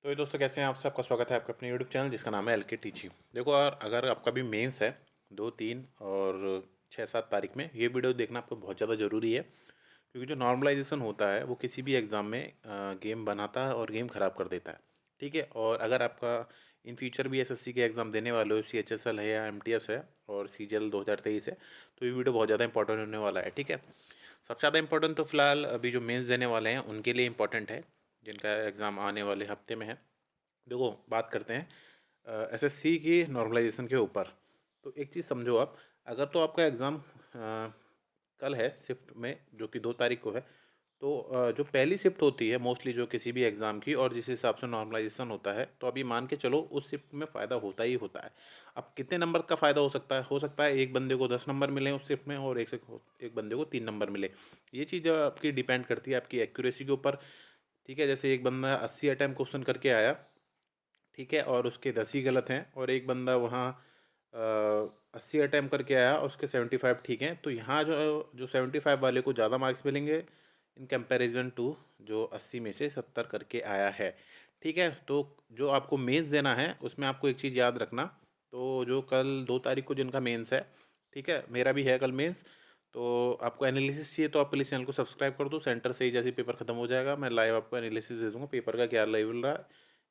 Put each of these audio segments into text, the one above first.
तो ये दोस्तों कैसे हैं आप? सबका स्वागत है आपके अपने यूट्यूब चैनल जिसका नाम है एलके टीचिंग। देखो, और अगर आपका भी मेंस है 2, 3 और 6, 7 तारीख में, ये वीडियो देखना आपको बहुत ज़्यादा ज़रूरी है। क्योंकि जो नॉर्मलाइजेशन होता है वो किसी भी एग्ज़ाम में गेम बनाता है और गेम ख़राब कर देता है। ठीक है, और अगर आपका इन फ्यूचर भी एसएससी के एग्ज़ाम देने वाले हो, सीएचएसएल है या एमटीएस है और सीजीएल 2023 है, तो ये वीडियो बहुत ज़्यादा इंपॉर्टेंट होने वाला है। ठीक है, सबसे ज़्यादा इंपॉर्टेंट तो फिलहाल अभी जो मेंस देने वाले हैं उनके लिए इंपॉर्टेंट है, जिनका एग्ज़ाम आने वाले हफ्ते में है। देखो, बात करते हैं एसएससी की नॉर्मलाइजेशन के ऊपर। तो एक चीज़ समझो आप, अगर तो आपका एग्ज़ाम कल है शिफ्ट में, जो कि 2 तारीख को है, तो जो पहली शिफ्ट होती है मोस्टली जो किसी भी एग्ज़ाम की, और जिस हिसाब से नॉर्मलाइजेशन होता है, तो अभी मान के चलो उस शिफ्ट में फ़ायदा होता ही होता है। अब कितने नंबर का फ़ायदा हो सकता है? हो सकता है एक बंदे को 10 नंबर मिले उस शिफ्ट में, और एक बंदे को 3 नंबर मिले। ये चीज़ आपकी डिपेंड करती है आपकी एक्यूरेसी के ऊपर। ठीक है, जैसे एक बंदा 80 अटेम्प्ट क्वेश्चन करके आया, ठीक है, और उसके 10 ही गलत हैं, और एक बंदा वहाँ 80 अटैम्प्ट करके आया और उसके 75 ठीक हैं, तो यहाँ जो जो 75 वाले को ज़्यादा मार्क्स मिलेंगे इन कंपैरिजन टू जो 80 में से 70 करके आया है। ठीक है, तो जो आपको मेंस देना है उसमें आपको एक चीज़ याद रखना। तो जो कल 2 तारीख को जिनका मेंस है, ठीक है, मेरा भी है कल मेंस, तो आपको एनालिसिस चाहिए तो आप प्लीज़ चैनल को सब्सक्राइब कर दो। सेंटर से ही जैसे पेपर खत्म हो जाएगा मैं लाइव आपको एनालिसिस दे दूंगा पेपर का क्या लेवल रहा है।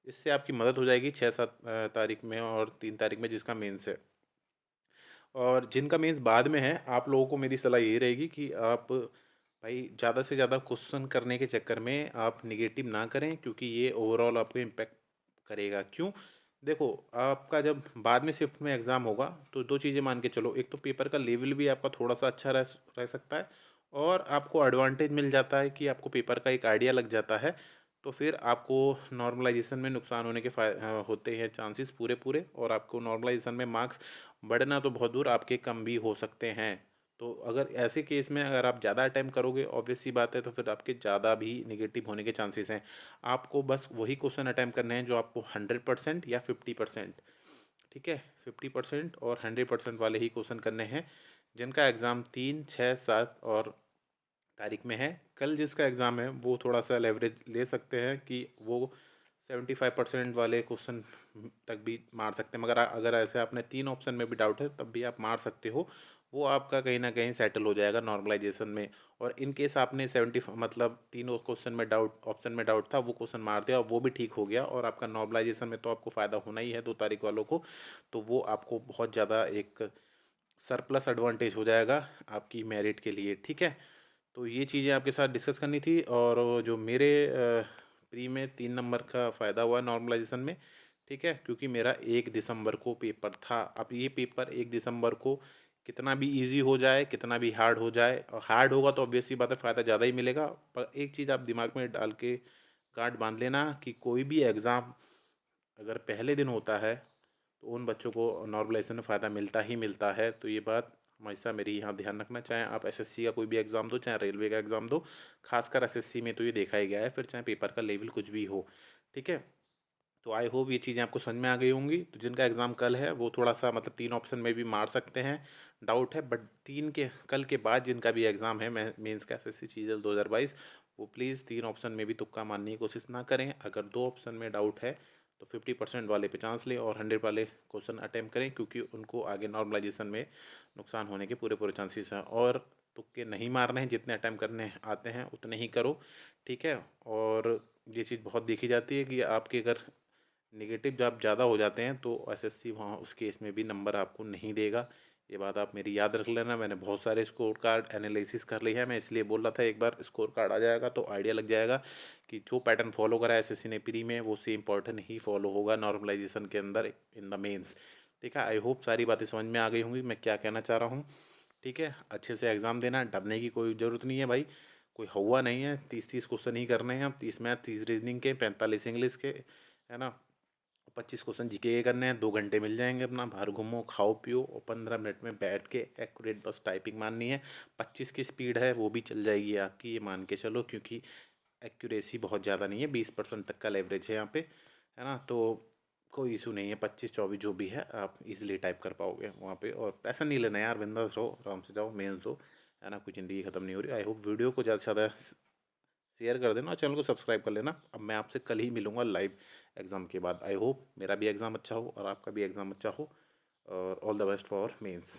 इससे आपकी मदद हो जाएगी 6, 7 तारीख में और 3 तारीख में जिसका मेंस है। और जिनका मेंस बाद में है, आप लोगों को मेरी सलाह यही रहेगी कि आप भाई ज़्यादा से ज़्यादा क्वेश्चन करने के चक्कर में आप निगेटिव ना करें, क्योंकि ये ओवरऑल आपको इम्पेक्ट करेगा। क्यों? देखो, आपका जब बाद में शिफ्ट में एग्ज़ाम होगा तो दो चीज़ें मान के चलो, एक तो पेपर का लेवल भी आपका थोड़ा सा अच्छा रह सकता है, और आपको एडवांटेज मिल जाता है कि आपको पेपर का एक आइडिया लग जाता है। तो फिर आपको नॉर्मलाइजेशन में नुकसान होने के होते हैं चांसेस पूरे पूरे, और आपको नॉर्मलाइजेशन में मार्क्स बढ़ना तो बहुत दूर आपके कम भी हो सकते हैं। तो अगर ऐसे केस में अगर आप ज़्यादा अटैम्प्ट करोगे, ऑब्वियस सी बात है, तो फिर आपके ज़्यादा भी निगेटिव होने के चांसेस हैं। आपको बस वही क्वेश्चन अटैम्प्ट करने हैं जो आपको 100% या 50%, ठीक है, 50% और 100% वाले ही क्वेश्चन करने हैं, जिनका एग्ज़ाम 3, 6, 7 और तारीख में है। कल जिसका एग्ज़ाम है वो थोड़ा सा लेवरेज ले सकते हैं कि वो 75% वाले क्वेश्चन तक भी मार सकते हैं, मगर अगर ऐसे आपने 3 ऑप्शन में भी डाउट है तब भी आप मार सकते हो। वो आपका कहीं ना कहीं सेटल हो जाएगा नॉर्मलाइजेशन में। और इन केस आपने 70 मतलब तीनों क्वेश्चन में डाउट, ऑप्शन में डाउट था, वो क्वेश्चन मार दिया और वो भी ठीक हो गया, और आपका नॉर्मलाइजेशन में तो आपको फ़ायदा होना ही है 2 तारीख वालों को, तो वो आपको बहुत ज़्यादा एक सरप्लस एडवांटेज हो जाएगा आपकी मेरिट के लिए। ठीक है, तो ये चीज़ें आपके साथ डिस्कस करनी थी। और जो मेरे प्री में 3 नंबर का फ़ायदा हुआ नॉर्मलाइजेशन में, ठीक है, क्योंकि मेरा 1 दिसंबर को पेपर था। अब ये पेपर 1 दिसंबर को कितना भी इजी हो जाए, कितना भी हार्ड हो जाए, और हार्ड होगा तो ऑब्वियस सी बात है फ़ायदा ज़्यादा ही मिलेगा। पर एक चीज़ आप दिमाग में डाल के गांठ बांध लेना कि कोई भी एग्ज़ाम अगर पहले दिन होता है तो उन बच्चों को नॉर्मलाइजेशन में फ़ायदा मिलता ही मिलता है। तो ये बात हमेशा मेरी यहाँ ध्यान रखना, चाहे आप एसएससी का कोई भी एग्ज़ाम दो, चाहे रेलवे का एग्ज़ाम दो, खासकर एसएससी में तो ये देखा ही गया है, फिर चाहे पेपर का लेवल कुछ भी हो। ठीक है, तो आई होप ये चीज़ें आपको समझ में आ गई होंगी। तो जिनका एग्ज़ाम कल है वो थोड़ा सा मतलब 3 ऑप्शन में भी मार सकते हैं, डाउट है, बट तीन के कल के बाद जिनका भी एग्ज़ाम है मेंस का एसएससी सीजीएल 2022, वो प्लीज़ 3 ऑप्शन में भी तुक्का मारने की कोशिश ना करें। अगर 2 ऑप्शन में डाउट है तो 50% वाले पे चांस लें और 100 वाले क्वेश्चन अटैम्प्ट करें, क्योंकि उनको आगे नॉर्मलाइजेशन में नुकसान होने के पूरे पूरे चांसेस हैं। और तुक्के नहीं मारने हैं, जितने अटैम्प्ट करने आते हैं उतने ही करो। ठीक है, और ये चीज़ बहुत देखी जाती है कि आपके अगर नेगेटिव जब ज़्यादा हो जाते हैं तो एसएससी वहाँ उस केस में भी नंबर आपको नहीं देगा। ये बात आप मेरी याद रख लेना। मैंने बहुत सारे स्कोर कार्ड एनालिसिस कर ली है, मैं इसलिए बोल रहा था एक बार स्कोर कार्ड आ जाएगा तो आइडिया लग जाएगा कि जो पैटर्न फॉलो करा है एसएससी ने प्री में, वो सेम पैटर्न ही फॉलो होगा नॉर्मलाइजेशन के अंदर इन द मेंस। ठीक है, आई होप सारी बातें समझ में आ गई होंगी मैं क्या कहना चाह रहा हूँ। ठीक है, अच्छे से एग्ज़ाम देना, डरने की कोई ज़रूरत नहीं है भाई। कोई हुआ नहीं है, 30-30 क्वेश्चन ही करने हैं, 30 मैथ, 30 रीजनिंग के, 45 इंग्लिश के, है ना। 25 क्वेश्चन जीके के करने हैं, 2 घंटे मिल जाएंगे, अपना बाहर घूमो खाओ पियो और 15 मिनट में बैठ के एक्यूरेट बस टाइपिंग माननी है। 25 की स्पीड है वो भी चल जाएगी आपकी, ये मान के चलो, क्योंकि एक्यूरेसी बहुत ज़्यादा नहीं है, 20% तक का लेवरेज है यहाँ पे, है ना। तो कोई इशू नहीं है, 25-24 जो भी है आप इजीली टाइप कर पाओगे वहाँ पे। और पैसा नहीं लेना यार, बिंदास रहो, आराम से जाओ, मेहनत दो, है ना, कोई ज़िंदगी ख़त्म नहीं हो रही। आई होप वीडियो को ज़्यादा से ज़्यादा शेयर कर देना और चैनल को सब्सक्राइब कर लेना। अब मैं आपसे कल ही मिलूँगा लाइव एग्ज़ाम के बाद। आई होप मेरा भी एग्ज़ाम अच्छा हो और आपका भी एग्ज़ाम अच्छा हो, और all the best for mains.